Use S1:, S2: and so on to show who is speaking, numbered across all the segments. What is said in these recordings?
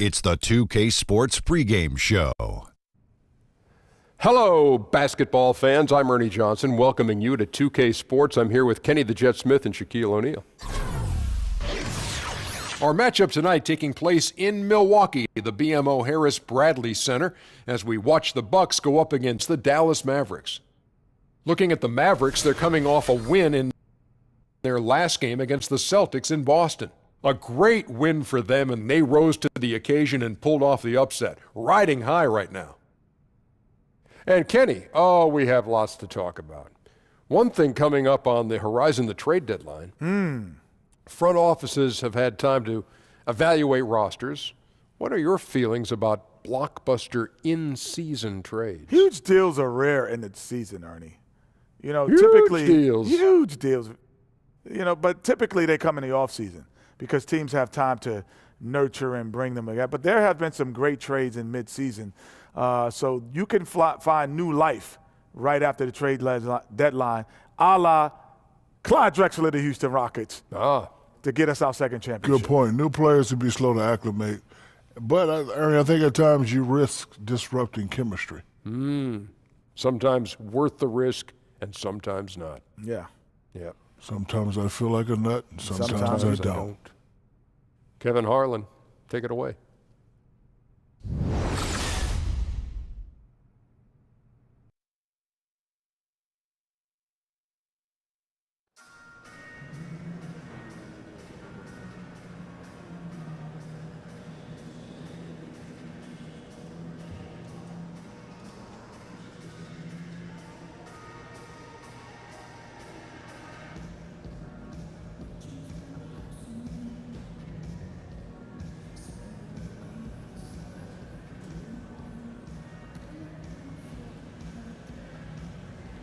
S1: It's the 2K Sports pregame show.
S2: Hello, basketball fans. I'm Ernie Johnson, welcoming you to 2K Sports. I'm here with Kenny the Jet Smith and Shaquille O'Neal. Our matchup tonight taking place in Milwaukee, the BMO Harris Bradley Center, as we watch the Bucks go up against the Dallas Mavericks. Looking at the Mavericks, they're coming off a win in their last game against the Celtics in Boston. A great win for them, and they rose to the occasion and pulled off the upset. Riding high right now. And Kenny, we have lots to talk about. One thing coming up on the horizon, the trade deadline. Front offices have had time to evaluate rosters. What are your feelings about blockbuster in-season trades?
S3: Huge deals are rare in the season, Ernie.
S2: Huge deals.
S3: Huge deals. But typically they come in the offseason because teams have time to nurture and bring them together. But there have been some great trades in midseason. So you can find new life right after the trade deadline, a la Clyde Drexler of the Houston Rockets, to get us our second championship.
S4: Good point. New players would be slow to acclimate. But, Ernie, I think at times you risk disrupting chemistry.
S2: Sometimes worth the risk and sometimes not.
S3: Yeah.
S4: Sometimes I feel like a nut and sometimes I don't.
S2: Kevin Harlan, take it away.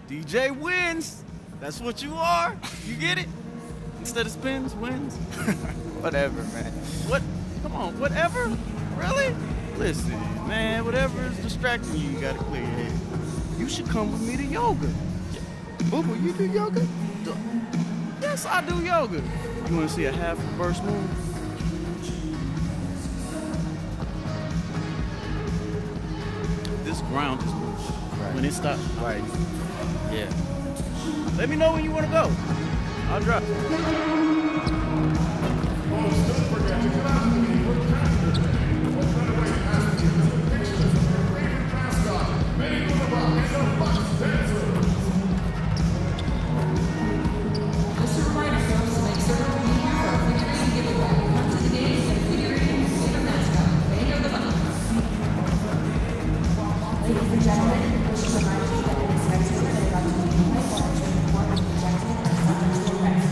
S5: DJ wins. That's what you are. You get it? Instead of spins, wins. Whatever, man. What? Come on, whatever? Really? Listen, man, whatever is distracting you, you gotta clear your head. You should come with me to yoga. Boo-boo, you do yoga? Yes, I do yoga. You wanna see a half reverse move? This ground is loose. Right. When it stops. Right. Yeah. Let me know when you want to go. I'll drop.
S6: Ladies and gentlemen, this is a reminder that it is expected that about to be my watch report of projected as to rest.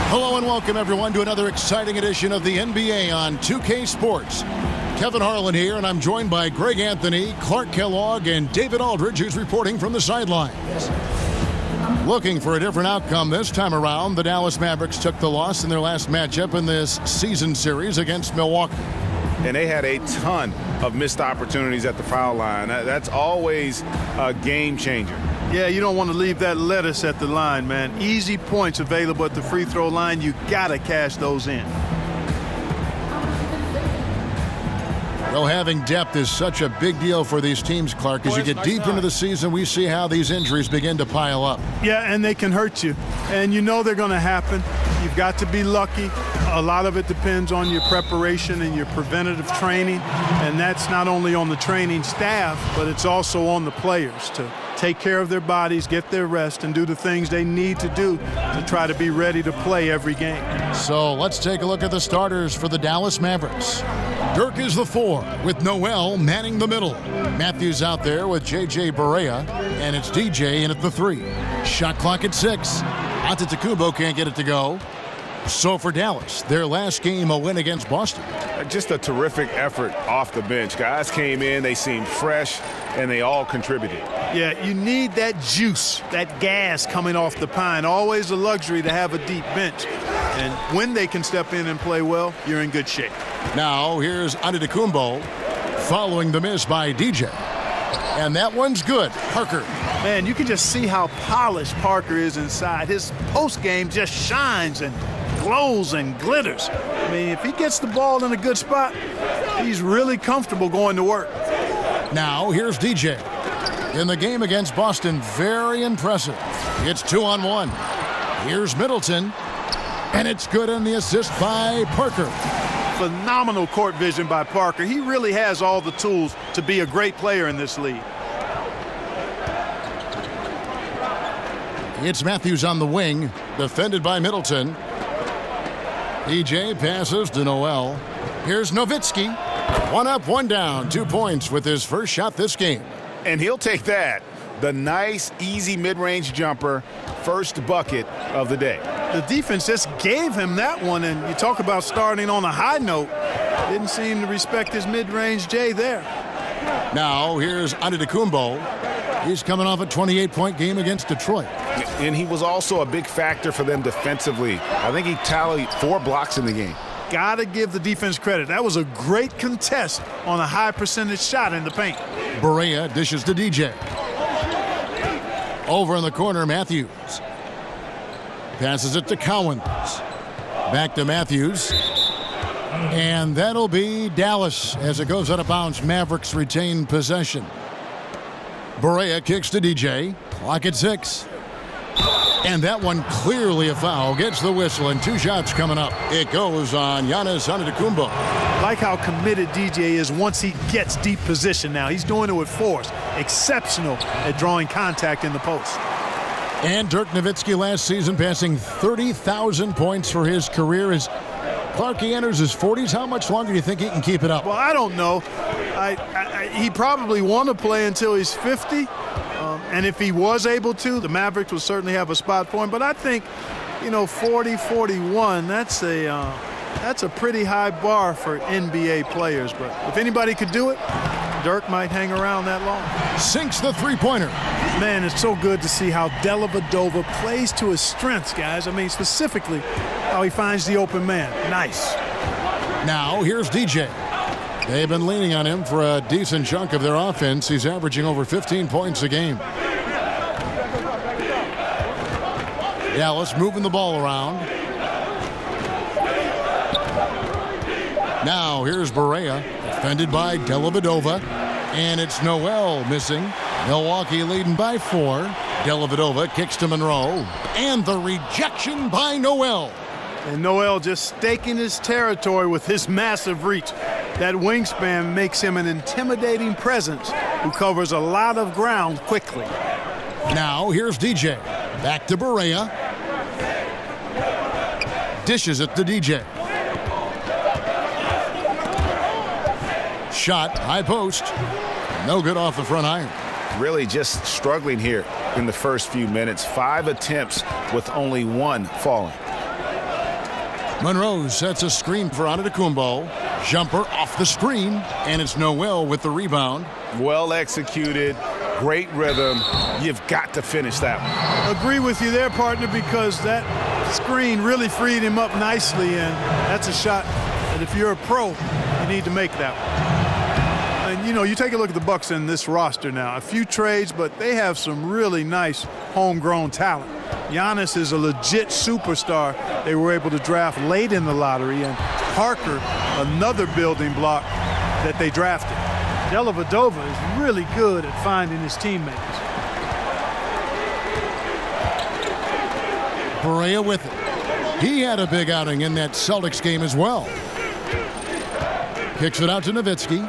S7: Hello and welcome everyone to another exciting edition of the NBA on 2K Sports. Kevin Harlan here, and I'm joined by Greg Anthony, Clark Kellogg, and David Aldridge, who's reporting from the sidelines. Looking for a different outcome this time around, the Dallas Mavericks took the loss in their last matchup in this season series against Milwaukee.
S8: And they had a ton of missed opportunities at the foul line. That's always a game changer.
S9: Yeah, you don't want to leave that lettuce at the line, man. Easy points available at the free throw line. You got to cash those in.
S7: Well, having depth is such a big deal for these teams, Clark. As you get deep into the season, we see how these injuries begin to pile up.
S9: Yeah, and they can hurt you. And you know they're going to happen. You've got to be lucky. A lot of it depends on your preparation and your preventative training. And that's not only on the training staff, but it's also on the players to take care of their bodies, get their rest, and do the things they need to do to try to be ready to play every game.
S7: So let's take a look at the starters for the Dallas Mavericks. Dirk is the 4, with Noel manning the middle. Matthews out there with J.J. Barea, and it's DJ in at the 3. Shot clock at 6. Antetokounmpo can't get it to go. So for Dallas, their last game, a win against Boston.
S8: Just a terrific effort off the bench. Guys came in, they seemed fresh, and they all contributed.
S9: Yeah, you need that juice, that gas coming off the pine. Always a luxury to have a deep bench. And when they can step in and play well, you're in good shape.
S7: Now, here's Antetokounmpo. following the miss by DJ. And that one's good. Parker.
S9: Man, you can just see how polished Parker is inside. His post game just shines and glows and glitters. I mean, if he gets the ball in a good spot, he's really comfortable going to work.
S7: Now, here's DJ. In the game against Boston, very impressive. It's 2-on-1. Here's Middleton. And it's good on the assist by Parker.
S9: Phenomenal court vision by Parker. He really has all the tools to be a great player in this league.
S7: It's Matthews on the wing, defended by Middleton. DJ passes to Noel. Here's Nowitzki. 1 up, 1 down, 2 points with his first shot this game.
S8: And he'll take that. The nice, easy mid-range jumper, first bucket of the day.
S9: The defense just gave him that one, and you talk about starting on a high note. Didn't seem to respect his mid-range J there.
S7: Now, here's Antetokounmpo. He's coming off a 28-point game against Detroit.
S8: And he was also a big factor for them defensively. I think he tallied 4 blocks in the game.
S9: Got to give the defense credit. That was a great contest on a high percentage shot in the paint.
S7: Barea dishes to DJ. Over in the corner, Matthews. Passes it to Cowens. Back to Matthews. And that'll be Dallas as it goes out of bounds. Mavericks retain possession. Barea kicks to DJ. Clock at 6. And that one clearly a foul. Gets the whistle and 2 shots coming up. It goes on Giannis Antetokounmpo.
S9: Like how committed DJ is once he gets deep position now. He's doing it with force. Exceptional at drawing contact in the post.
S7: And Dirk Nowitzki last season passing 30,000 points for his career. As Clark, he enters his 40s. How much longer do you think he can keep it up?
S9: Well, I don't know. He probably want to play until he's 50. And if he was able to, the Mavericks would certainly have a spot for him. But I think, 40, 41, that's a pretty high bar for NBA players. But if anybody could do it, Dirk might hang around that long.
S7: Sinks the three-pointer.
S9: Man, it's so good to see how Dellavedova plays to his strengths, guys. I mean, specifically how he finds the open man. Nice.
S7: Now, here's DJ. They've been leaning on him for a decent chunk of their offense. He's averaging over 15 points a game. Dallas moving the ball around. Now here's Barea, defended by Dellavedova. And it's Noel missing. Milwaukee leading by 4. Dellavedova kicks to Monroe. And the rejection by Noel.
S9: And Noel just staking his territory with his massive reach. That wingspan makes him an intimidating presence who covers a lot of ground quickly.
S7: Now here's DJ. Back to Barea. Dishes it to DJ. Shot, high post. No good off the front iron.
S8: Really just struggling here in the first few minutes. 5 attempts with only 1 falling.
S7: Monroe sets a screen for Antetokounmpo. Jumper off the screen, and it's Noel with the rebound.
S8: Well executed, great rhythm. You've got to finish that one.
S9: Agree with you there, partner, because that screen really freed him up nicely, and that's a shot that if you're a pro, you need to make that one. And, you take a look at the Bucks in this roster now. A few trades, but they have some really nice homegrown talent. Giannis is a legit superstar they were able to draft late in the lottery, and Parker, another building block that they drafted. Dellavedova is really good at finding his teammates.
S7: Barea with it. He had a big outing in that Celtics game as well. Kicks it out to Nowitzki.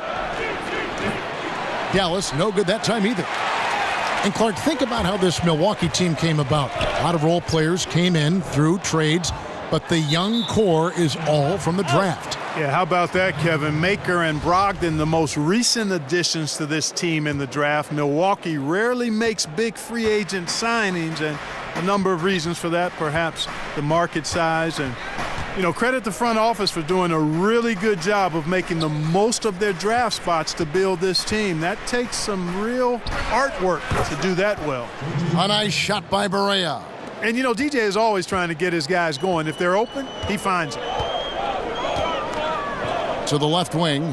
S7: Dallas, no good that time either. And Clark, think about how this Milwaukee team came about. A lot of role players came in through trades, but the young core is all from the draft.
S9: Yeah, how about that, Kevin? Maker and Brogdon, the most recent additions to this team in the draft. Milwaukee rarely makes big free agent signings, and a number of reasons for that, perhaps the market size. And, credit the front office for doing a really good job of making the most of their draft spots to build this team. That takes some real artwork to do that well.
S7: A nice shot by Barea.
S9: And, DJ is always trying to get his guys going. If they're open, he finds it.
S7: To the left wing.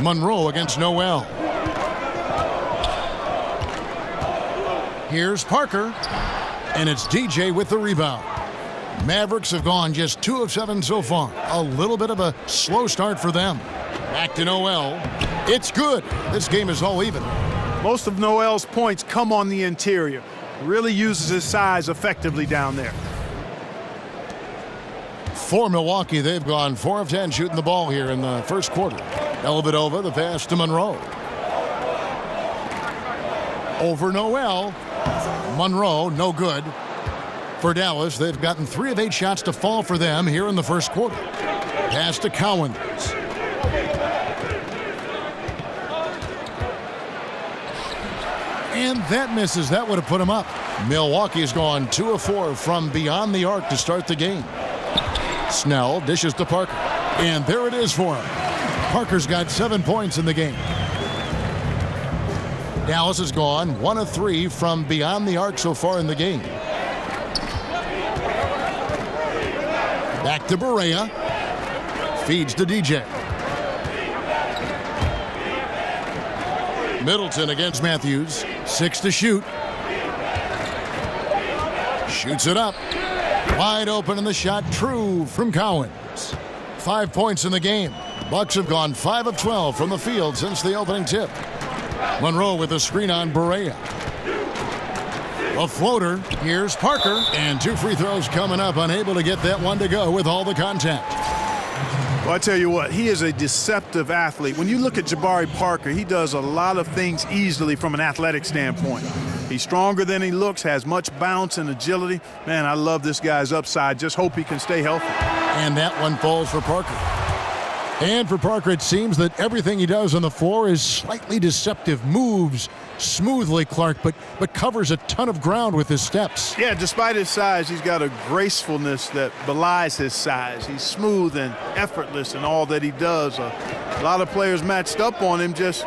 S7: Monroe against Noel. Here's Parker, and it's DJ with the rebound. Mavericks have gone just 2 of 7 so far. A little bit of a slow start for them. Back to Noel. It's good. This game is all even.
S9: Most of Noel's points come on the interior. Really uses his size effectively down there.
S7: For Milwaukee, they've gone 4 of 10 shooting the ball here in the first quarter. Dellavedova, the pass to Monroe. Over Noel. Monroe, no good. For Dallas, they've gotten 3 of 8 shots to fall for them here in the first quarter. Pass to Cowens. And that misses. That would have put him up. Milwaukee's gone 2 of 4 from beyond the arc to start the game. Snell dishes to Parker. And there it is for him. Parker's got 7 points in the game. Dallas has gone 1 of 3 from beyond the arc so far in the game. Back to Barea. Feeds to DJ. Middleton against Matthews. 6 to shoot. Shoots it up. Wide open in the shot. True from Cowens. 5 points in the game. Bucks have gone 5 of 12 from the field since the opening tip. Monroe with a screen on Barea. A floater. Here's Parker. And 2 free throws coming up. Unable to get that one to go with all the contact.
S9: Well, I tell you what, he is a deceptive athlete. When you look at Jabari Parker, he does a lot of things easily from an athletic standpoint. He's stronger than he looks, has much bounce and agility. Man, I love this guy's upside. Just hope he can stay healthy.
S7: And that one falls for Parker. And for Parker, it seems that everything he does on the floor is slightly deceptive. Moves smoothly, Clark, but covers a ton of ground with his steps.
S9: Yeah, despite his size, he's got a gracefulness that belies his size. He's smooth and effortless in all that he does. A lot of players matched up on him just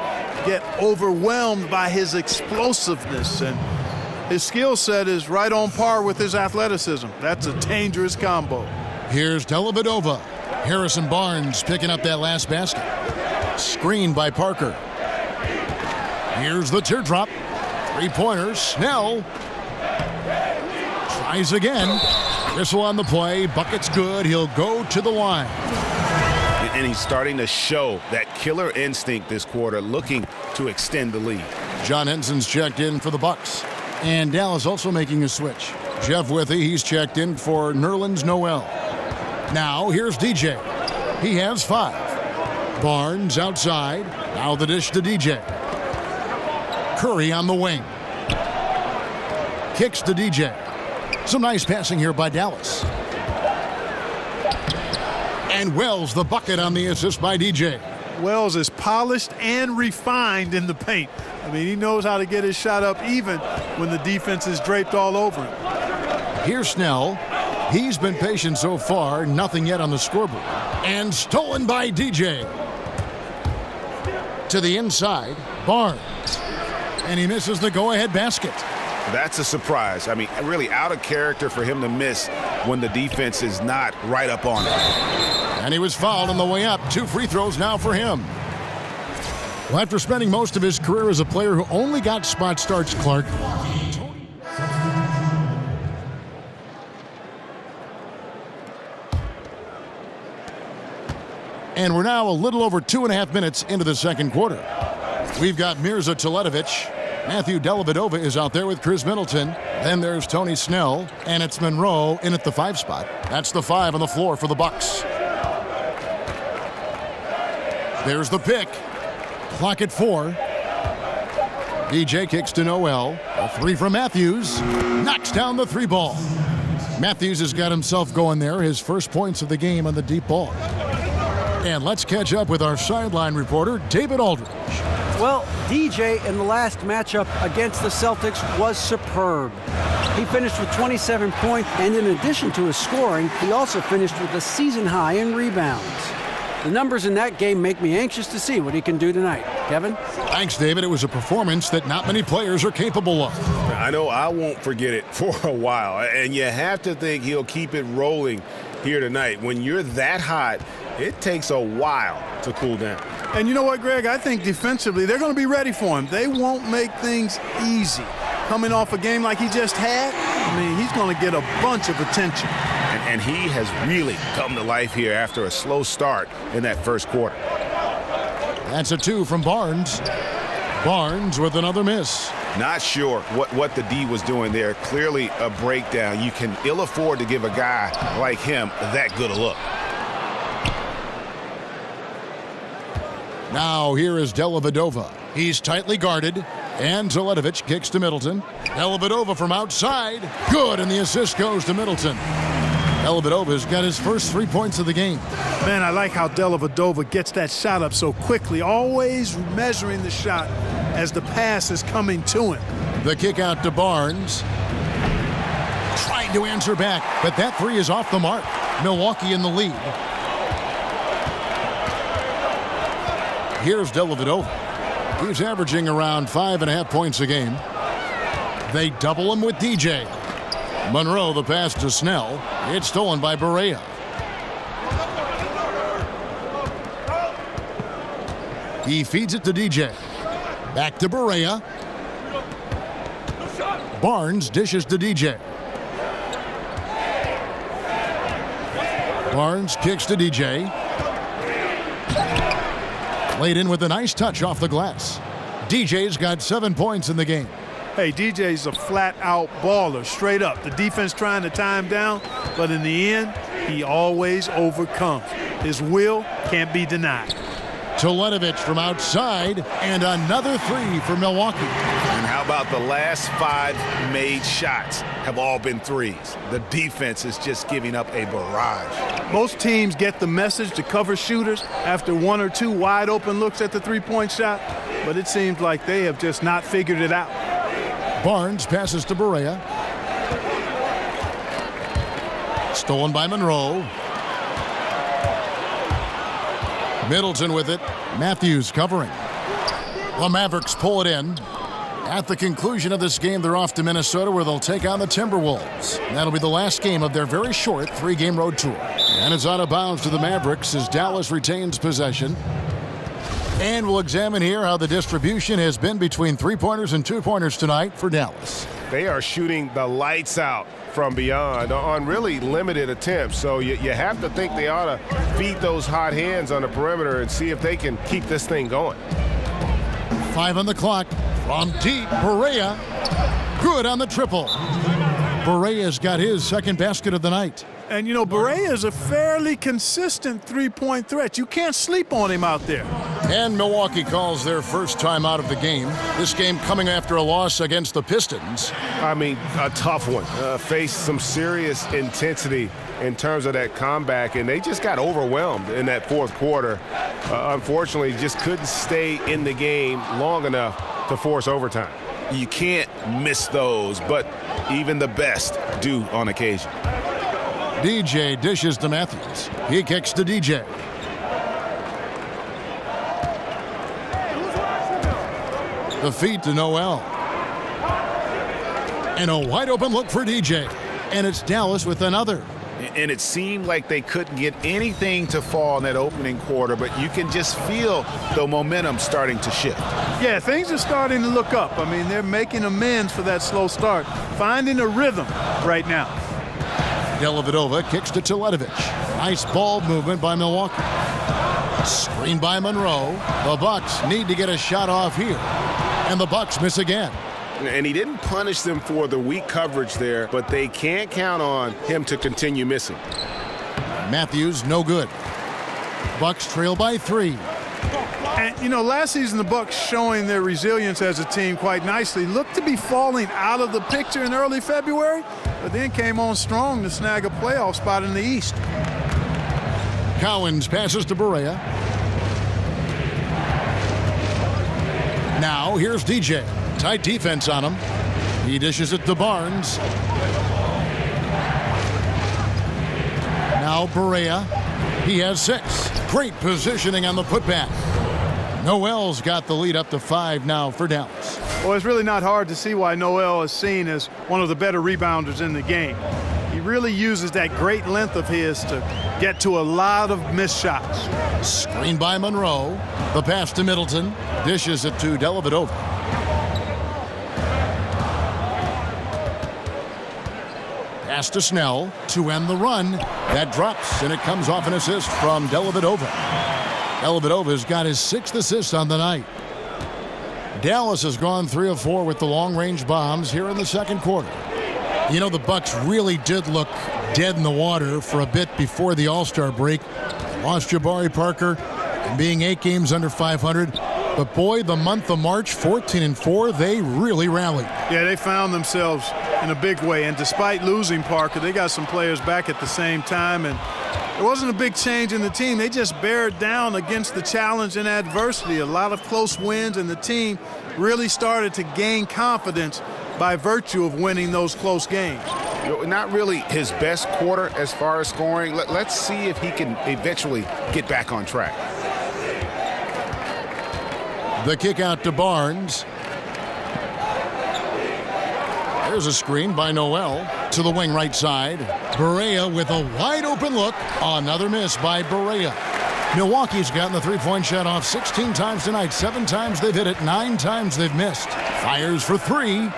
S9: get overwhelmed by his explosiveness, and his skill set is right on par with his athleticism. That's a dangerous combo.
S7: Here's Dellavedova. Harrison Barnes picking up that last basket. Screened by Parker. Here's the teardrop. 3-pointer. Snell tries again. Whistle on the play. Bucket's good. He'll go to the line.
S8: And he's starting to show that killer instinct this quarter, looking to extend the lead.
S7: John Henson's checked in for the Bucks. And Dallas also making a switch. Jeff Withey, he's checked in for Nerlens Noel. Now, here's DJ. He has 5. Barnes outside. Now the dish to DJ. Curry on the wing. Kicks to DJ. Some nice passing here by Dallas. And Wells the bucket on the assist by DJ.
S9: Wells is polished and refined in the paint. I mean, he knows how to get his shot up even when the defense is draped all over him.
S7: Here's Snell. He's been patient so far. Nothing yet on the scoreboard. And stolen by DJ. To the inside. Barnes. And he misses the go-ahead basket.
S8: That's a surprise. I mean, really out of character for him to miss when the defense is not right up on him.
S7: And he was fouled on the way up. 2 free throws now for him. Well, after spending most of his career as a player who only got spot starts, Clark, and we're now a little over 2.5 minutes into the second quarter. We've got Mirza Teletovic. Matthew Dellavedova is out there with Chris Middleton. Then there's Tony Snell, and it's Monroe in at the 5 spot. That's the 5 on the floor for the Bucks. There's the pick. Clock at 4. DJ kicks to Noel. A 3 from Matthews. Knocks down the 3 ball. Matthews has got himself going there. His first points of the game on the deep ball. And let's catch up with our sideline reporter, David Aldridge.
S10: Well, DJ in the last matchup against the Celtics was superb. He finished with 27 points, and in addition to his scoring, he also finished with a season high in rebounds. The numbers in that game make me anxious to see what he can do tonight. Kevin?
S7: Thanks, David. It was a performance that not many players are capable of.
S8: I know I won't forget it for a while, and you have to think he'll keep it rolling here tonight. When you're that hot, it takes a while to cool down.
S9: And you know what, Greg? I think defensively they're going to be ready for him. They won't make things easy. Coming off a game like he just had, I mean, he's going to get a bunch of attention.
S8: And he has really come to life here after a slow start in that first quarter.
S7: That's a 2 from Barnes. Barnes with another miss.
S8: Not sure what the D was doing there. Clearly a breakdown. You can ill afford to give a guy like him that good a look.
S7: Now here is Dellavedova. He's tightly guarded. And Teletovic kicks to Middleton. Dellavedova from outside. Good, and the assist goes to Middleton. Dellavedova's got his first 3 points of the game.
S9: Man, I like how Dellavedova gets that shot up so quickly, always measuring the shot as the pass is coming to him.
S7: The kick out to Barnes. Trying to answer back, but that 3 is off the mark. Milwaukee in the lead. Here's Dellavedova. He's averaging around 5.5 points a game. They double him with DJ. Monroe, the pass to Snell. It's stolen by Barea. He feeds it to DJ. Back to Barea. Barnes dishes to DJ. Barnes kicks to DJ. Laid in with a nice touch off the glass. DJ's got 7 points in the game.
S9: Hey, DJ's a flat-out baller, straight up. The defense trying to tie him down, but in the end, he always overcomes. His will can't be denied.
S7: Teletovic from outside, and another 3 for Milwaukee.
S8: And how about the last 5 made shots have all been threes? The defense is just giving up a barrage.
S9: Most teams get the message to cover shooters after 1 or 2 wide open looks at the three-point shot, but it seems like they have just not figured it out.
S7: Barnes passes to Barea. Stolen by Monroe. Middleton with it. Matthews covering. The Mavericks pull it in. At the conclusion of this game, they're off to Minnesota, where they'll take on the Timberwolves. That'll be the last game of their very short 3-game road tour. And it's out of bounds to the Mavericks as Dallas retains possession. And we'll examine here how the distribution has been between 3-pointers and 2-pointers tonight for Dallas.
S11: They are shooting the lights out from beyond on really limited attempts. So you have to think they ought to feed those hot hands on the perimeter and see if they can keep this thing going.
S7: 5 on the clock. From deep, Barea. Good on the triple. Barea's got his second basket of the night.
S9: And, you know, Barea is a fairly consistent three-point threat. You can't sleep on him out there.
S7: And Milwaukee calls their first time out of the game. This game coming after a loss against the Pistons.
S11: I mean, a tough one. Faced some serious intensity in terms of that comeback, and they just got overwhelmed in that fourth quarter. Unfortunately, just couldn't stay in the game long enough to force overtime.
S8: You can't miss those, but even the best do on occasion.
S7: DJ dishes to Matthews. He kicks to DJ. The feed to Noel. And a wide open look for DJ. And it's Dallas with another.
S8: And it seemed like they couldn't get anything to fall in that opening quarter, but you can just feel the momentum starting to shift.
S9: Yeah, things are starting to look up. I mean, they're making amends for that slow start, finding a rhythm right now.
S7: Dellavedova kicks to Teletovic. Nice ball movement by Milwaukee. Screen by Monroe. The Bucks need to get a shot off here. And the Bucks miss again.
S11: And he didn't punish them for the weak coverage there, but they can't count on him to continue missing.
S7: Matthews, no good. Bucks trail by 3.
S9: And, you know, last season the Bucks, showing their resilience as a team quite nicely, looked to be falling out of the picture in early February, but then came on strong to snag a playoff spot in the East.
S7: Cowens passes to Barea. Now here's DJ. Tight defense on him. He dishes it to Barnes. Now Barea. He has 6. Great positioning on the putback. Noel's got the lead up to 5 now for Dallas.
S9: Well, it's really not hard to see why Noel is seen as one of the better rebounders in the game. He really uses that great length of his to get to a lot of missed shots.
S7: Screen by Monroe. The pass to Middleton. Dishes it to Dellavedova. Pass to Snell to end the run. That drops, and it comes off an assist from Dellavedova. Dellavedova's got his 6th assist on the night. Dallas has gone 3 of 4 with the long-range bombs here in the second quarter. You know, the Bucks really did look dead in the water for a bit before the All-Star break. Lost Jabari Parker and being 8 games under 500. But boy, the month of March, 14-4, they really rallied.
S9: Yeah, they found themselves in a big way. And despite losing Parker, they got some players back at the same time. And it wasn't a big change in the team. They just bared down against the challenge and adversity. A lot of close wins, and the team really started to gain confidence by virtue of winning those close games.
S8: You know, not really his best quarter as far as scoring. Let's see if he can eventually get back on track.
S7: The kick out to Barnes. There's a screen by Noel to the wing right side. Barea with a wide open look. Another miss by Barea. Milwaukee's gotten the three-point shot off 16 times tonight. 7 times they've hit it, 9 times they've missed. Fires for 3.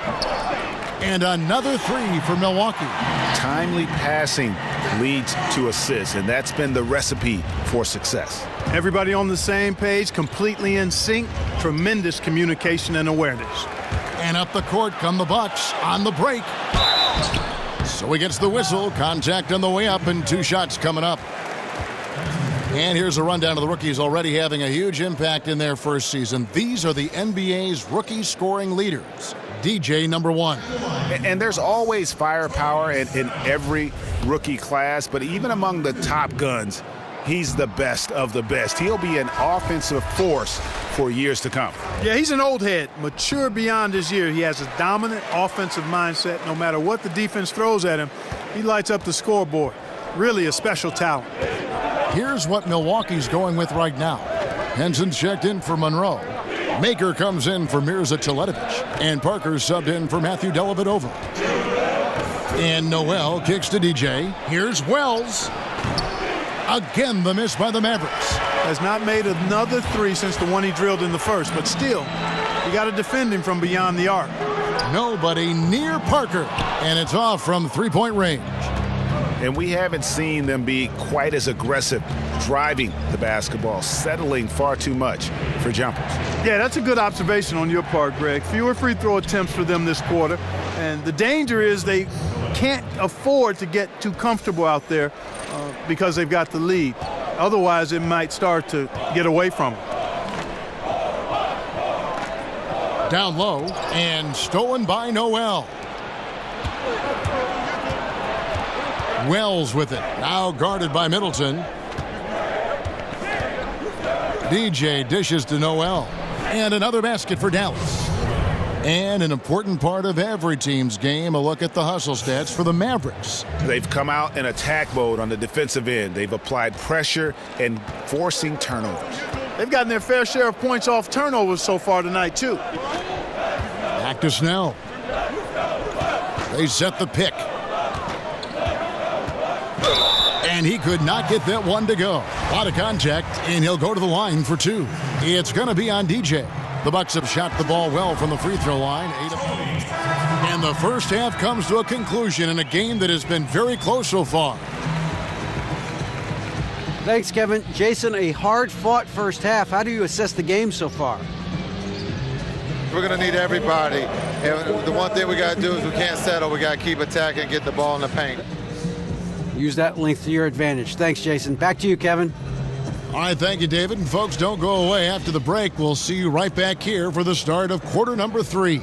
S7: And another 3 for Milwaukee.
S8: Timely passing leads to assists, and that's been the recipe for success.
S9: Everybody on the same page, completely in sync. Tremendous communication and awareness.
S7: And up the court come the Bucks on the break. So he gets the whistle. Contact on the way up, and 2 shots coming up. And here's a rundown of the rookies already having a huge impact in their first season. These are the NBA's rookie scoring leaders. DJ number 1.
S8: And there's always firepower in every rookie class, but even among the top guns, he's the best of the best. He'll be an offensive force for years to come.
S9: Yeah, he's an old head, mature beyond his year. He has a dominant offensive mindset. No matter what the defense throws at him, he lights up the scoreboard. Really a special talent.
S7: Here's what Milwaukee's going with right now. Henson's checked in for Monroe. Maker comes in for Mirza Teletovic. And Parker's subbed in for Matthew Dellavedova. And Noel kicks to DJ. Here's Wells. Again, the miss by the Mavericks.
S9: Has not made another 3 since the one he drilled in the first, but still, you got to defend him from beyond the arc.
S7: Nobody near Parker, and it's off from 3-point range.
S8: And we haven't seen them be quite as aggressive driving the basketball, settling far too much for jumpers.
S9: Yeah, that's a good observation on your part, Greg. Fewer free throw attempts for them this quarter, and the danger is they can't afford to get too comfortable out there because they've got the lead. Otherwise, it might start to get away from them.
S7: Down low and stolen by Noel. Wells with it. Now guarded by Middleton. DJ dishes to Noel. And another basket for Dallas. And an important part of every team's game, a look at the hustle stats for the Mavericks.
S8: They've come out in attack mode on the defensive end. They've applied pressure and forcing turnovers.
S9: They've gotten their fair share of points off turnovers so far tonight, too.
S7: Back to Snell. They set the pick. And he could not get that one to go. A lot of contact, and he'll go to the line for 2. It's going to be on DJ. The Bucks have shot the ball well from the free throw line. 8 of 8. And the first half comes to a conclusion in a game that has been very close so far.
S10: Thanks, Kevin. Jason, a hard-fought first half. How do you assess the game so far?
S12: We're going to need everybody. And the one thing we got to do is we can't settle. We got to keep attacking and get the ball in the paint.
S10: Use that length to your advantage. Thanks, Jason. Back to you, Kevin.
S7: All right, thank you, David. And folks, don't go away. After the break, we'll see you right back here for the start of quarter number 3.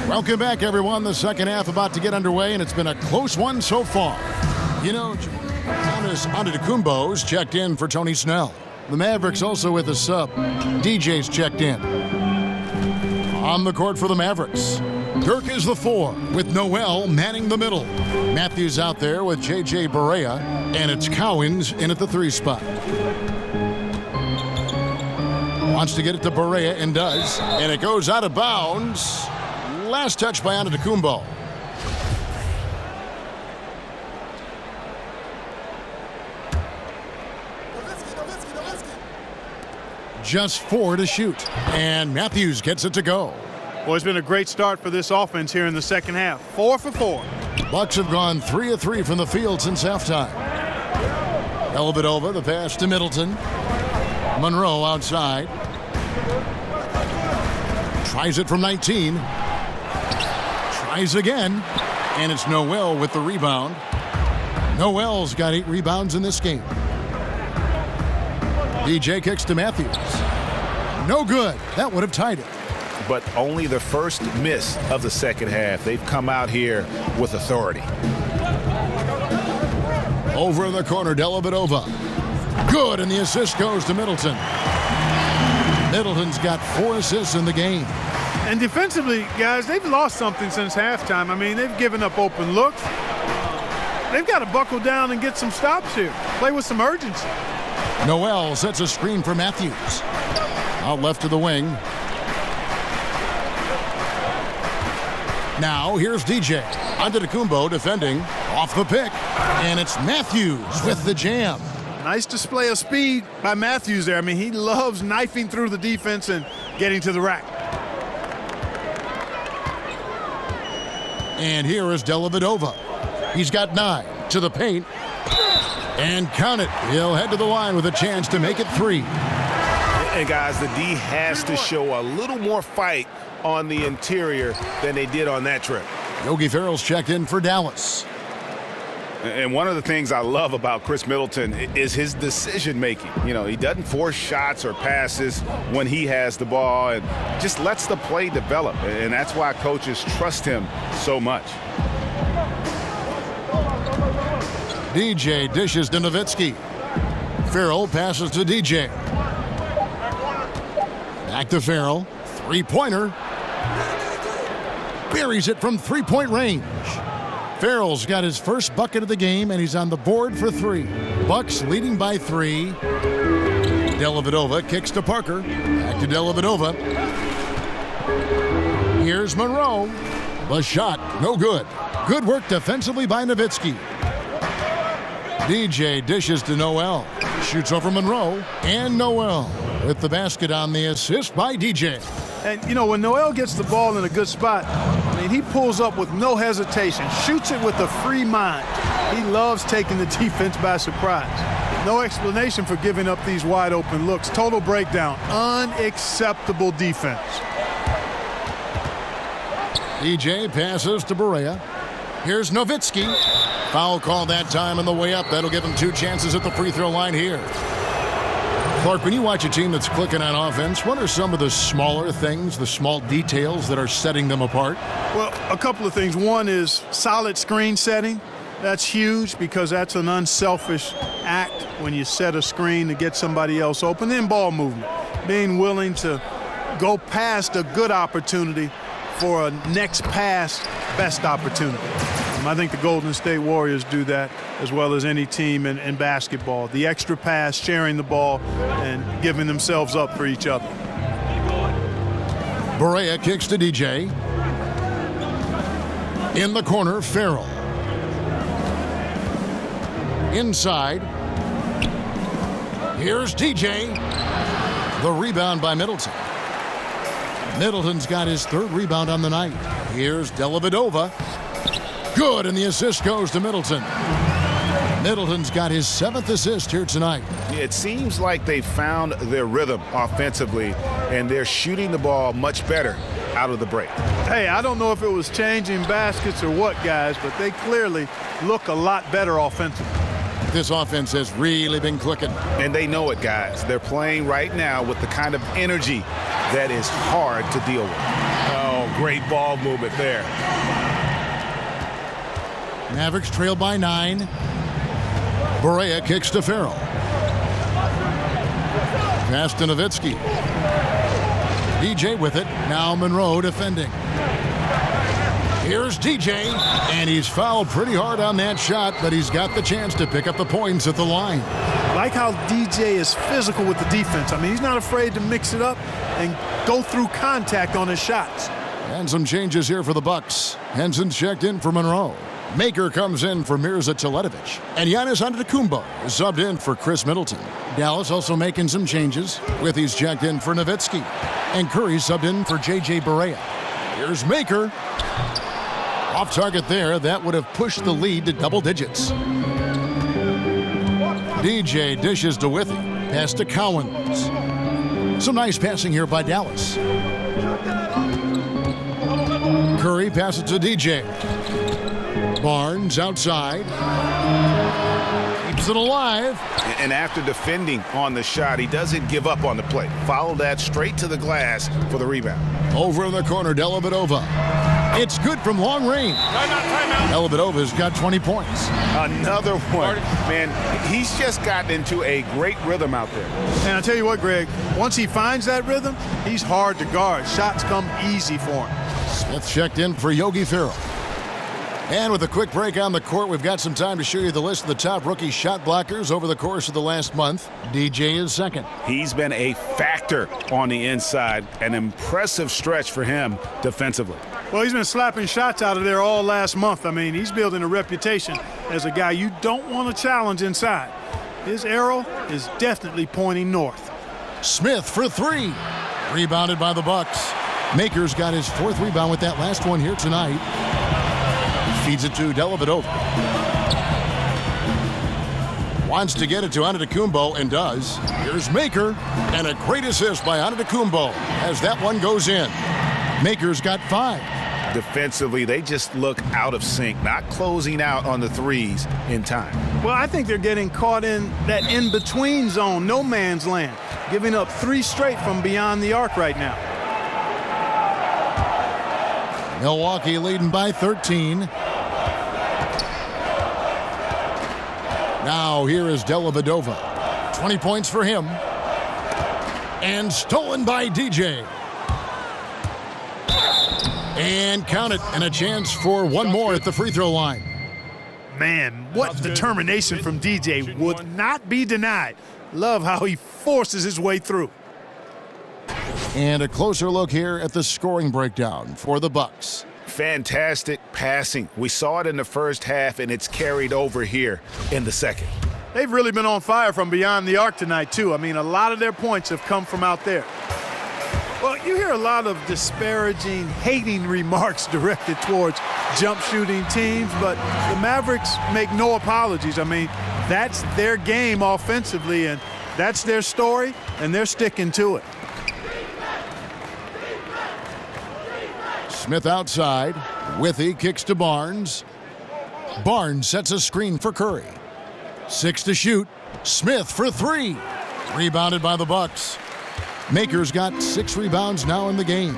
S7: Welcome back, everyone. The second half about to get underway, and it's been a close one so far. You know, Giannis Antetokounmpo's checked in for Tony Snell. The Mavericks also with a sub. DJ's checked in. On the court for the Mavericks. Dirk is the 4 with Noel manning the middle. Matthews out there with J.J. Barea, and it's Cowens in at the 3 spot. Wants to get it to Barea and does, and it goes out of bounds. Last touch by Antetokounmpo. Just 4 to shoot, and Matthews gets it to go.
S9: Well, it's been a great start for this offense here in the second half. 4 for 4.
S7: Bucks have gone 3 of 3 from the field since halftime. Dellavedova, the pass to Middleton. Monroe outside. Tries it from 19. Tries again, and it's Noel with the rebound. Noel's got 8 rebounds in this game. DJ kicks to Matthews. No good. That would have tied it.
S8: But only the first miss of the second half. They've come out here with authority.
S7: Over in the corner, Dellavedova. Good, and the assist goes to Middleton. Middleton's got 4 assists in the game.
S9: And defensively, guys, they've lost something since halftime. I mean, they've given up open looks. They've got to buckle down and get some stops here. Play with some urgency.
S7: Noel sets a screen for Matthews. Out left to the wing. Now here's DJ. Antetokounmpo defending off the pick. And it's Matthews with the jam.
S9: Nice display of speed by Matthews there. I mean, he loves knifing through the defense and getting to the rack.
S7: And here is Dellavedova. He's got 9 to the paint. And count it. He'll head to the line with a chance to make it 3.
S8: And guys, the D has to show a little more fight on the interior than they did on that trip.
S7: Yogi Ferrell's checked in for Dallas.
S8: And one of the things I love about Chris Middleton is his decision-making. You know, he doesn't force shots or passes when he has the ball and just lets the play develop. And that's why coaches trust him so much.
S7: DJ dishes to Nowitzki. Ferrell passes to DJ. Back to Ferrell. 3-pointer. Buries it from 3-point range. Ferrell's got his first bucket of the game, and he's on the board for 3. Bucks leading by 3. Dellavedova kicks to Parker. Back to Dellavedova. Here's Monroe. The shot, no good. Good work defensively by Nowitzki. DJ dishes to Noel. Shoots over Monroe. And Noel with the basket on the assist by DJ.
S9: And, you know, when Noel gets the ball in a good spot, I mean, he pulls up with no hesitation, shoots it with a free mind. He loves taking the defense by surprise. No explanation for giving up these wide open looks. Total breakdown. Unacceptable defense.
S7: DJ passes to Barea. Here's Nowitzki. Foul call that time on the way up. That'll give him 2 chances at the free throw line here. Clark, when you watch a team that's clicking on offense, what are some of the smaller things, the small details that are setting them apart?
S9: Well, a couple of things. One is solid screen setting. That's huge because that's an unselfish act when you set a screen to get somebody else open. Then ball movement, being willing to go past a good opportunity for a next pass best opportunity. I think the Golden State Warriors do that as well as any team in basketball. The extra pass, sharing the ball, and giving themselves up for each other.
S7: Barea kicks to DJ. In the corner, Ferrell. Inside. Here's DJ. The rebound by Middleton. Middleton's got his 3rd rebound on the night. Here's Dellavedova. Good, and the assist goes to Middleton. Middleton's got his 7th assist here tonight.
S8: It seems like they found their rhythm offensively, and they're shooting the ball much better out of the break.
S9: Hey, I don't know if it was changing baskets or what, guys, but they clearly look a lot better offensively.
S7: This offense has really been clicking.
S8: And they know it, guys. They're playing right now with the kind of energy that is hard to deal with. Oh, great ball movement there.
S7: Mavericks trail by 9. Barea kicks to Ferrell. Pass to Nowitzki. DJ with it. Now Monroe defending. Here's DJ, and he's fouled pretty hard on that shot, but he's got the chance to pick up the points at the line.
S9: Like how DJ is physical with the defense. I mean, he's not afraid to mix it up and go through contact on his shots.
S7: And some changes here for the Bucks. Henson checked in for Monroe. Maker comes in for Mirza Teletovic. And Giannis Antetokounmpo is subbed in for Chris Middleton. Dallas also making some changes. Withy's checked in for Nowitzki. And Curry subbed in for J.J. Barea. Here's Maker. Off target there. That would have pushed the lead to double digits. DJ dishes to Withy. Pass to Cowens. Some nice passing here by Dallas. Curry passes to DJ. Barnes outside. Keeps it alive.
S8: And after defending on the shot, he doesn't give up on the play. Follow that straight to the glass for the rebound.
S7: Over in the corner, Dellavedova. It's good from long range.
S8: Timeout.
S7: Dellavedova's got 20 points.
S8: Another one. Man, he's just gotten into a great rhythm out there.
S9: And I tell you what, Greg, once he finds that rhythm, he's hard to guard. Shots come easy for him.
S7: Smith checked in for Yogi Ferrell. And with a quick break on the court, we've got some time to show you the list of the top rookie shot blockers over the course of the last month. DJ is second.
S8: He's been a factor on the inside. An impressive stretch for him defensively.
S9: Well, he's been slapping shots out of there all last month. I mean, he's building a reputation as a guy you don't want to challenge inside. His arrow is definitely pointing north.
S7: Smith for three. Rebounded by the Bucks. Maker's got his fourth rebound with that last one here tonight. Feeds it to Dellavedova. Wants to get it to Antetokounmpo and does. Here's Maker, and a great assist by Antetokounmpo as that one goes in. Maker's got 5.
S8: Defensively, they just look out of sync, not closing out on the threes in time.
S9: Well, I think they're getting caught in that in-between zone, no man's land, giving up 3 straight from beyond the arc right now.
S7: Milwaukee leading by 13. Now here is Dellavedova. 20 points for him. And stolen by DJ. And count it. And a chance for one more at the free throw line.
S9: Man, what determination from DJ would not be denied. Love how he forces his way through.
S7: And a closer look here at the scoring breakdown for the Bucks.
S8: Fantastic passing. We saw it in the first half, and it's carried over here in the second.
S9: They've really been on fire from beyond the arc tonight, too. I mean, a lot of their points have come from out there. Well, you hear a lot of disparaging, hating remarks directed towards jump shooting teams, but the Mavericks make no apologies. I mean, that's their game offensively, and that's their story, and they're sticking to it.
S7: Smith outside. Withy kicks to Barnes. Barnes sets a screen for Curry. 6 to shoot. Smith for 3. Rebounded by the Bucks. Maker's got 6 rebounds now in the game.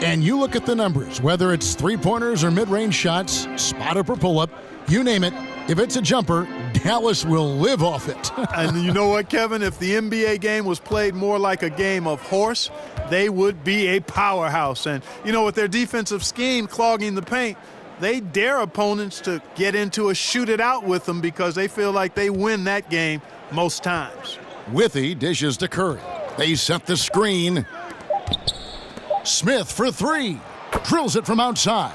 S7: And you look at the numbers, whether it's three-pointers or mid-range shots, spot-up or pull-up, you name it. If it's a jumper, Dallas will live off it.
S9: And you know what, Kevin? If the NBA game was played more like a game of horse, they would be a powerhouse. And, you know, with their defensive scheme clogging the paint, they dare opponents to get into a shoot it out with them because they feel like they win that game most times.
S7: Withy dishes to Curry. They set the screen. Smith for 3. Drills it from outside.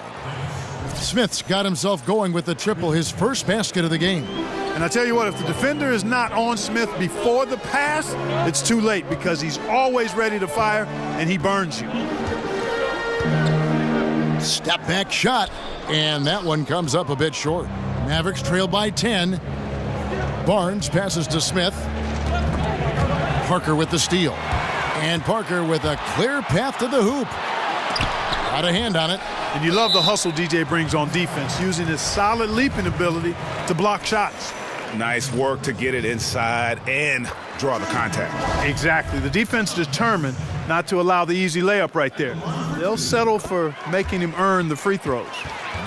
S7: Smith's got himself going with the triple, his first basket of the game.
S9: And I tell you what, if the defender is not on Smith before the pass, it's too late because he's always ready to fire and he burns you.
S7: Step back shot, and that one comes up a bit short. Mavericks trail by 10. Barnes passes to Smith. Parker with the steal. And Parker with a clear path to the hoop. Got a hand on it.
S9: And you love the hustle DJ brings on defense, using his solid leaping ability to block shots.
S8: Nice work to get it inside and draw the contact.
S9: Exactly. The defense determined not to allow the easy layup right there. They'll settle for making him earn the free throws.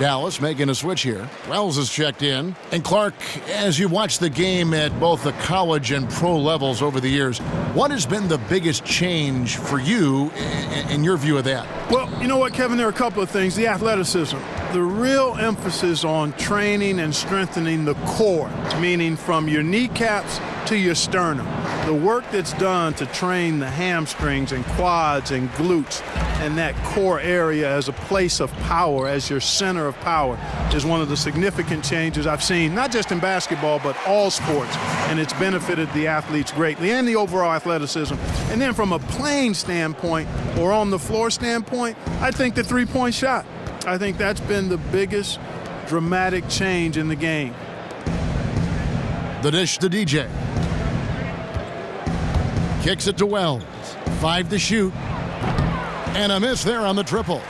S7: Dallas making a switch here. Wells is checked in. And Clark, as you watch the game at both the college and pro levels over the years, what has been the biggest change for you in your view of that?
S9: Well, you know what, Kevin, there are a couple of things. The athleticism. The real emphasis on training and strengthening the core, meaning from your kneecaps to your sternum. The work that's done to train the hamstrings and quads and glutes and that core area as a place of power, as your center of power, is one of the significant changes I've seen, not just in basketball, but all sports. And it's benefited the athletes greatly and the overall athleticism. And then from a playing standpoint or on the floor standpoint, I think the three-point shot. I think that's been the biggest dramatic change in the game.
S7: The dish to DJ. Kicks it to Wells. 5 to shoot. And a miss there on the triple.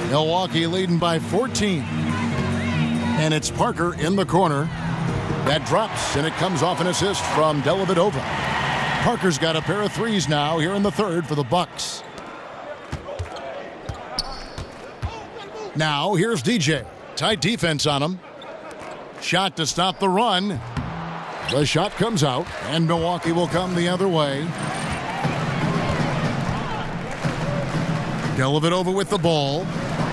S7: Milwaukee leading by 14. And it's Parker in the corner. That drops, and it comes off an assist from Dellavedova. Parker's got a pair of threes now here in the third for the Bucks. Now, here's DJ. Tight defense on him. Shot to stop the run. The shot comes out, and Milwaukee will come the other way. Dellavedova with the ball.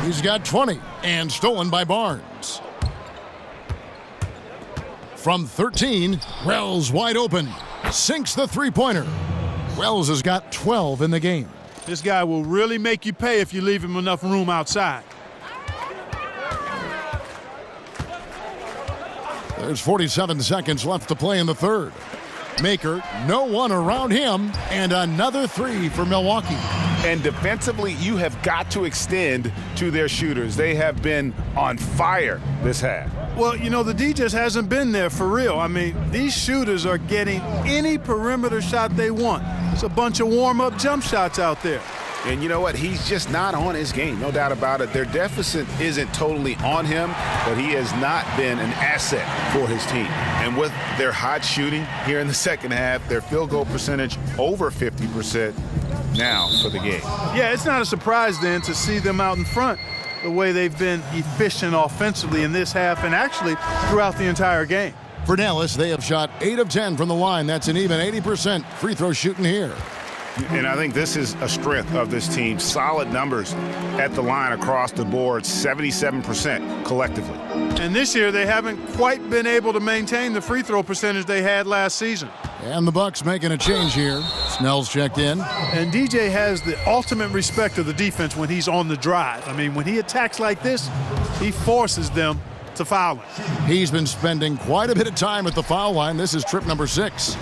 S7: He's got 20, and stolen by Barnes. From 13, Wells wide open. Sinks the three-pointer. Wells has got 12 in the game.
S9: This guy will really make you pay if you leave him enough room outside.
S7: There's 47 seconds left to play in the third. Maker, no one around him, and another three for Milwaukee.
S8: And defensively, you have got to extend to their shooters. They have been on fire this half.
S9: Well, you know, the D just hasn't been there for real. I mean, these shooters are getting any perimeter shot they want. It's a bunch of warm-up jump shots out there.
S8: And you know what? He's just not on his game, no doubt about it. Their deficit isn't totally on him, but he has not been an asset for his team. And with their hot shooting here in the second half, their field goal percentage over 50% now for the game.
S9: Yeah, it's not a surprise then to see them out in front the way they've been efficient offensively in this half and actually throughout the entire game.
S7: For Dallas, they have shot 8 of 10 from the line. That's an even 80% free throw shooting here.
S8: And I think this is a strength of this team. Solid numbers at the line across the board, 77% collectively.
S9: And this year they haven't quite been able to maintain the free throw percentage they had last season.
S7: And the Bucks making a change here. Snell's checked in.
S9: And DJ has the ultimate respect of the defense when he's on the drive. I mean, when he attacks like this, he forces them to foul him.
S7: He's been spending quite a bit of time at the foul line. This is trip number 6.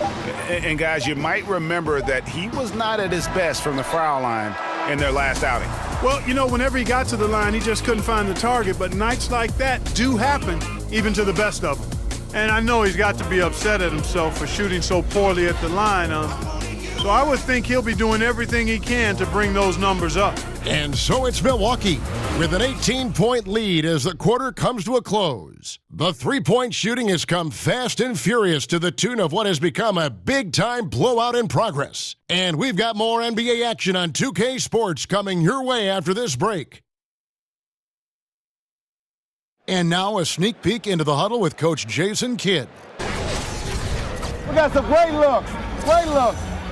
S8: And guys, you might remember that he was not at his best from the foul line in their last outing.
S9: Well, you know, whenever he got to the line, he just couldn't find the target. But nights like that do happen even to the best of them. And I know he's got to be upset at himself for shooting so poorly at the line. So I would think he'll be doing everything he can to bring those numbers up.
S7: And so it's Milwaukee with an 18-point lead as the quarter comes to a close. The three-point shooting has come fast and furious to the tune of what has become a big-time blowout in progress. And we've got more NBA action on 2K Sports coming your way after this break. And now a sneak peek into the huddle with Coach Jason Kidd.
S13: We got some great looks.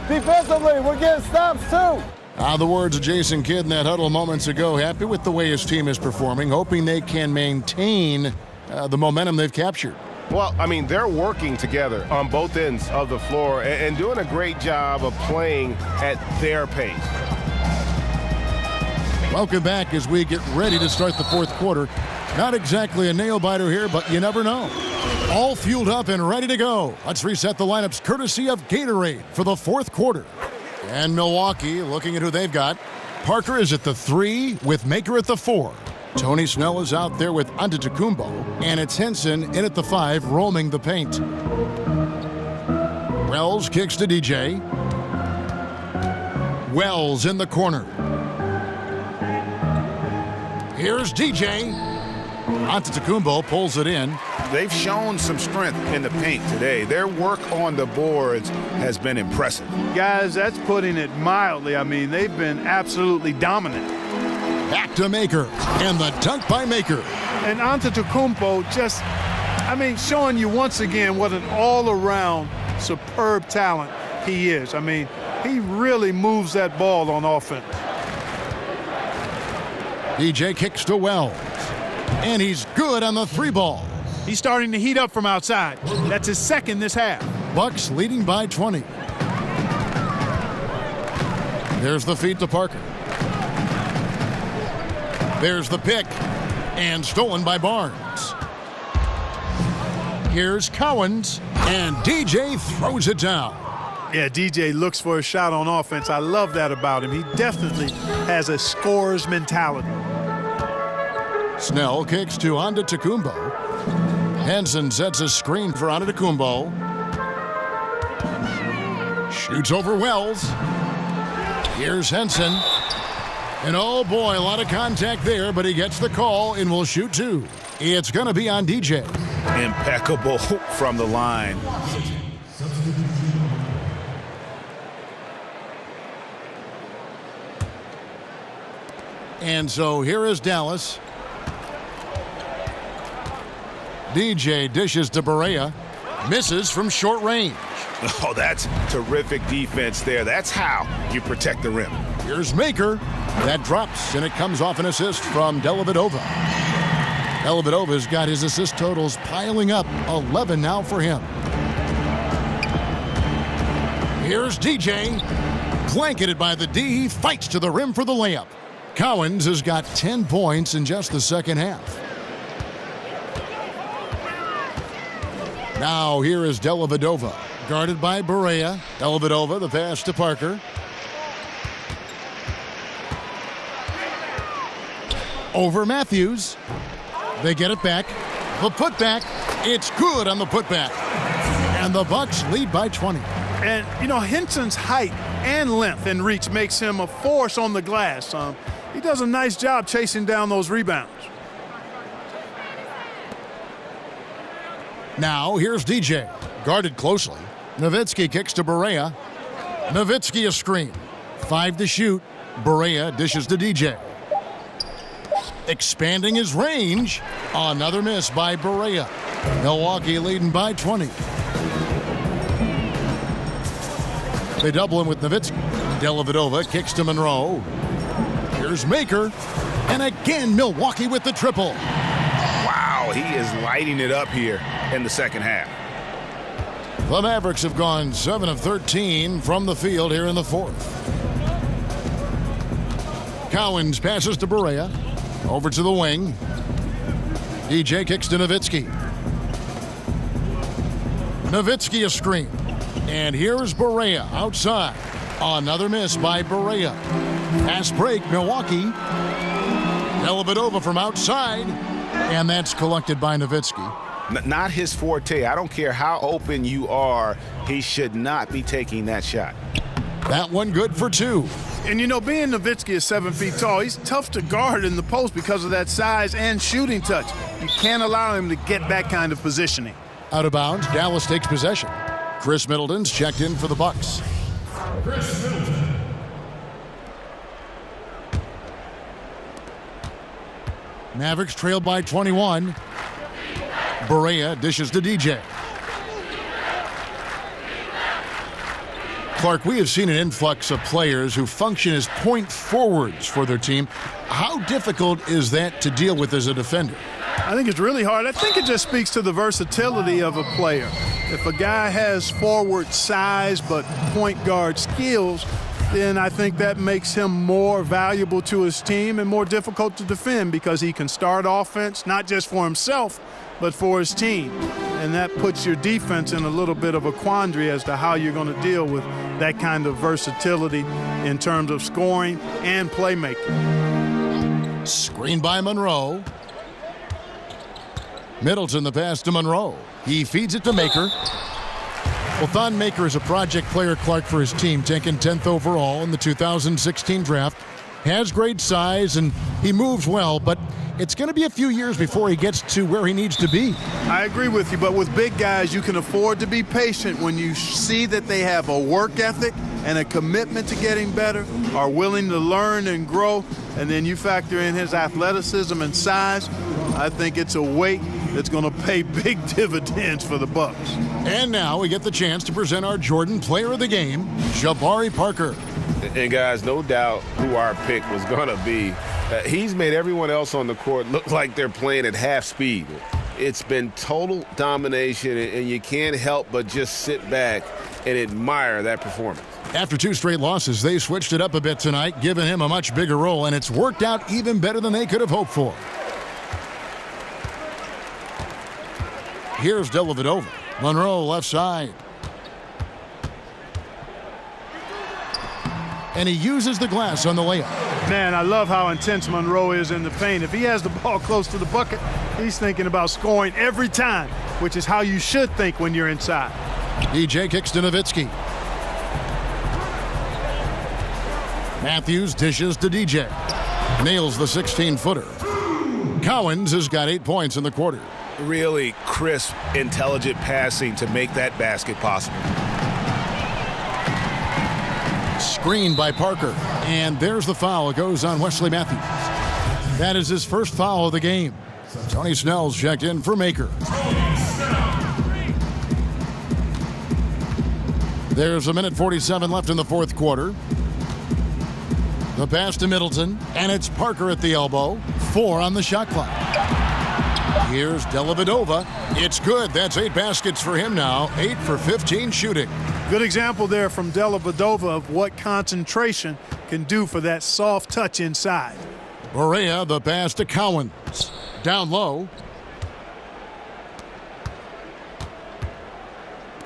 S13: Defensively, we're getting stops too.
S7: The words of Jason Kidd in that huddle moments ago. Happy with the way his team is performing, hoping they can maintain the momentum they've captured.
S11: Well, I mean, they're working together on both ends of the floor and doing a great job of playing at their pace.
S7: Welcome back as we get ready to start the fourth quarter. Not exactly a nail-biter here, but you never know. All fueled up and ready to go. Let's reset the lineups courtesy of Gatorade for the fourth quarter. And Milwaukee, looking at who they've got. Parker is at the 3 with Maker at the 4. Tony Snell is out there with Antetokounmpo. And it's Henson in at the 5, roaming the paint. Wells kicks to DJ. Wells in the corner. Here's DJ. Antetokounmpo pulls it in.
S8: They've shown some strength in the paint today. Their work on the boards has been impressive.
S9: Guys, that's putting it mildly. I mean, they've been absolutely dominant.
S7: Back to Maker, and the dunk by Maker.
S9: And Antetokounmpo just, showing you once again what an all-around superb talent he is. He really moves that ball on offense.
S7: DJ kicks to Wells, and he's good on the 3-ball.
S9: He's starting to heat up from outside. That's his second this half.
S7: Bucks leading by 20. There's the feed to Parker. There's the pick, and stolen by Barnes. Here's Cowens, and DJ throws it down.
S9: Yeah, DJ looks for a shot on offense. I love that about him. He definitely has a scorer's mentality.
S7: Snell kicks to Antetokounmpo. Henson sets a screen for Antetokounmpo. Shoots over Wells. Here's Henson. And oh boy, a lot of contact there, but he gets the call and will shoot 2. It's going to be on DJ.
S8: Impeccable from the line.
S7: And so here is Dallas. DJ dishes to Barea. Misses from short range.
S8: Oh, that's terrific defense there. That's how you protect the rim.
S7: Here's Maker. That drops, and it comes off an assist from Dellavedova. Dellavedova's got his assist totals piling up. 11 now for him. Here's DJ. Blanketed by the D. He fights to the rim for the layup. Cowens has got 10 points in just the second half. Now here is Dellavedova, guarded by Barea. Dellavedova, the pass to Parker. Over Matthews. They get it back. The putback. It's good on the putback. And the Bucks lead by 20.
S9: And, Henson's height and length and reach makes him a force on the glass. He does a nice job chasing down those rebounds.
S7: Now here's DJ, guarded closely. Nowitzki kicks to Barea. Nowitzki a screen. 5 to shoot. Barea dishes to DJ. Expanding his range. Another miss by Barea. Milwaukee leading by 20. They double him with Nowitzki. Dellavedova kicks to Monroe. Here's Maker. And again, Milwaukee with the triple.
S8: Wow, he is lighting it up here in the second half.
S7: The Mavericks have gone 7 of 13 from the field here in the fourth. Cowens passes to Barea. Over to the wing. DJ kicks to Nowitzki. Nowitzki a screen. And here is Barea outside. Another miss by Barea. Pass break, Milwaukee. Dellavedova from outside. And that's collected by Nowitzki.
S8: Not his forte. I don't care how open you are. He should not be taking that shot.
S7: That one good for 2.
S9: And being Nowitzki is 7 feet tall, he's tough to guard in the post because of that size and shooting touch. You can't allow him to get that kind of positioning.
S7: Out of bounds, Dallas takes possession. Chris Middleton's checked in for the Bucks. Chris Middleton. Mavericks trail by 21. Barea dishes to DJ. Clark, we have seen an influx of players who function as point forwards for their team. How difficult is that to deal with as a defender?
S9: I think it's really hard. I think it just speaks to the versatility of a player. If a guy has forward size but point guard skills, then I think that makes him more valuable to his team and more difficult to defend because he can start offense, not just for himself, but for his team. And that puts your defense in a little bit of a quandary as to how you're going to deal with that kind of versatility in terms of scoring and playmaking.
S7: Screen by Monroe. Middleton the pass to Monroe. He feeds it to Maker. Well, Thon Maker is a project player, Clark, for his team, taken 10th overall in the 2016 draft. Has great size, and he moves well, but it's going to be a few years before he gets to where he needs to be.
S9: I agree with you, but with big guys, you can afford to be patient when you see that they have a work ethic and a commitment to getting better, are willing to learn and grow. and then you factor in his athleticism and size, I think it's a weight that's going to pay big dividends for the Bucks.
S7: And now we get the chance to present our Jordan Player of the Game, Jabari Parker.
S11: And guys, no doubt who our pick was going to be. He's made everyone else on the court look like they're playing at half speed. It's been total domination, and you can't help but just sit back and admire that performance.
S7: After 2 straight losses, they switched it up a bit tonight, giving him a much bigger role, and it's worked out even better than they could have hoped for. Here's Dellavedova. Monroe left side. And he uses the glass on the layup.
S9: Man, I love how intense Monroe is in the paint. If he has the ball close to the bucket, he's thinking about scoring every time, which is how you should think when you're inside.
S7: DJ kicks to Nowitzki. Matthews dishes to DJ. Nails the 16-footer. Cowens has got 8 points in the quarter.
S8: Really crisp, intelligent passing to make that basket possible.
S7: Screened by Parker. And there's the foul. It goes on Wesley Matthews. That is his first foul of the game. Tony Snell's checked in for Maker. There's 1:47 left in the fourth quarter. The pass to Middleton, and it's Parker at the elbow. 4 on the shot clock. Here's Dellavedova. It's good. That's 8 baskets for him now. 8 for 15 shooting.
S9: Good example there from Dellavedova of what concentration can do for that soft touch inside.
S7: Barea, the pass to Cowens. Down low.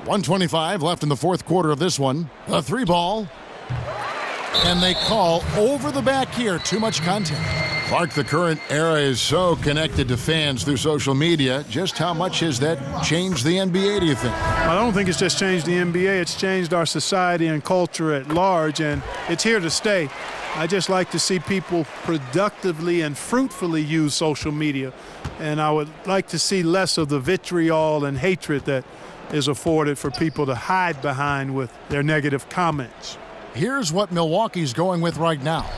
S7: 1:25 left in the fourth quarter of this one. A 3-ball. And they call over the back here. Too much contact. Clark, the current era is so connected to fans through social media. Just how much has that changed the NBA, do you think?
S9: I don't think it's just changed the NBA. It's changed our society and culture at large, and it's here to stay. I just like to see people productively and fruitfully use social media, and I would like to see less of the vitriol and hatred that is afforded for people to hide behind with their negative comments.
S7: Here's what Milwaukee's going with right now.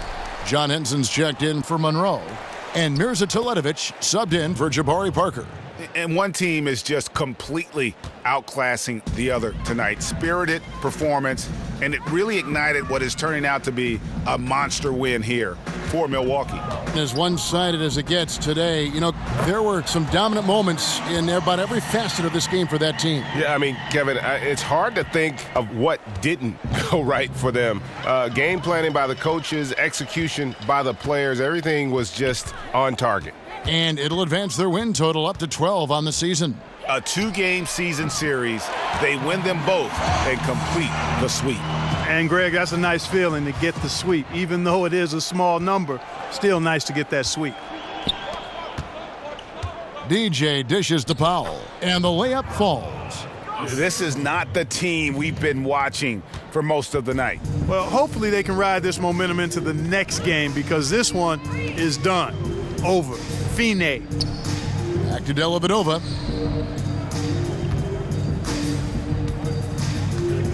S7: John Henson's checked in for Monroe, and Mirza Teletovic subbed in for Jabari Parker.
S8: And one team is just completely outclassing the other tonight. Spirited performance, and it really ignited what is turning out to be a monster win here for Milwaukee.
S7: As one-sided as it gets today, you know, there were some dominant moments in about every facet of this game for that team.
S11: Yeah, I mean, Kevin, it's hard to think of what didn't go right for them. Game planning by the coaches, execution by the players, everything was just on target.
S7: And it'll advance their win total up to 12 on the season.
S8: A 2-game season series. They win them both and complete the sweep.
S9: And, Greg, that's a nice feeling to get the sweep. Even though it is a small number, still nice to get that sweep.
S7: DJ dishes to Powell, and the layup falls.
S8: This is not the team we've been watching for most of the night.
S9: Well, hopefully they can ride this momentum into the next game because this one is done. Over. Fine.
S7: Back to Dellavedova.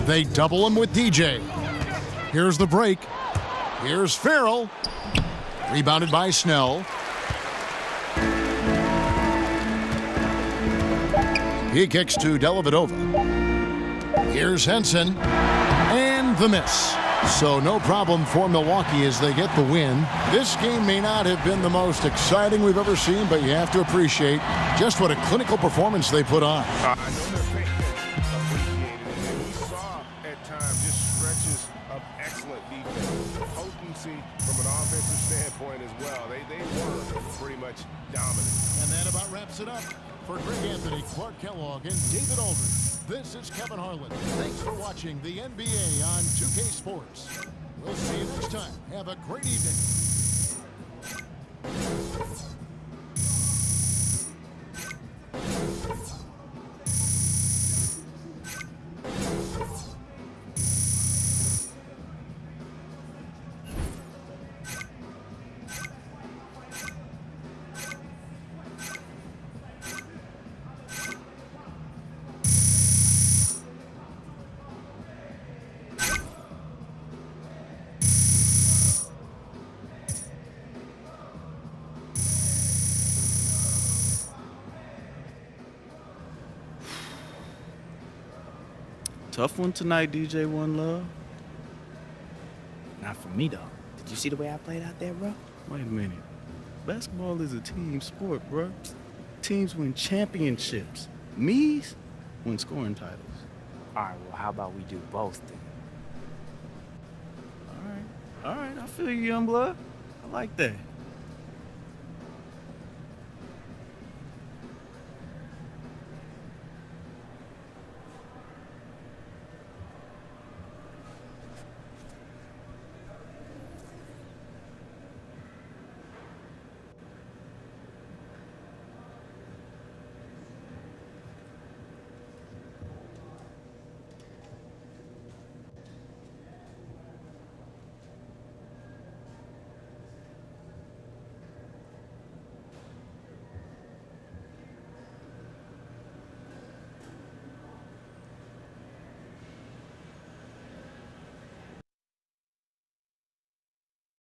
S7: They double him with DJ. Here's the break. Here's Farrell. Rebounded by Snell. He kicks to Dellavedova. Here's Henson. And the miss. So no problem for Milwaukee as they get the win. This game may not have been the most exciting we've ever seen, but you have to appreciate just what a clinical performance they put on.
S11: I know they're appreciated. We saw at times just stretches of excellent defense. Potency from an offensive standpoint as well. They were pretty much dominant.
S7: And that about wraps it up. For Greg Anthony, Clark Kellogg, and David Aldridge, this is Kevin Harlan. Thanks for watching the NBA on 2K Sports. We'll see you next time. Have a great evening.
S5: Tough one tonight, DJ One Love.
S14: Not for me, though. Did you see the way I played out there, bro?
S5: Wait a minute. Basketball is a team sport, bro. Teams win championships. Me's win scoring titles.
S14: All right, well, how about we do both then?
S5: All right, I feel you, young blood. I like that.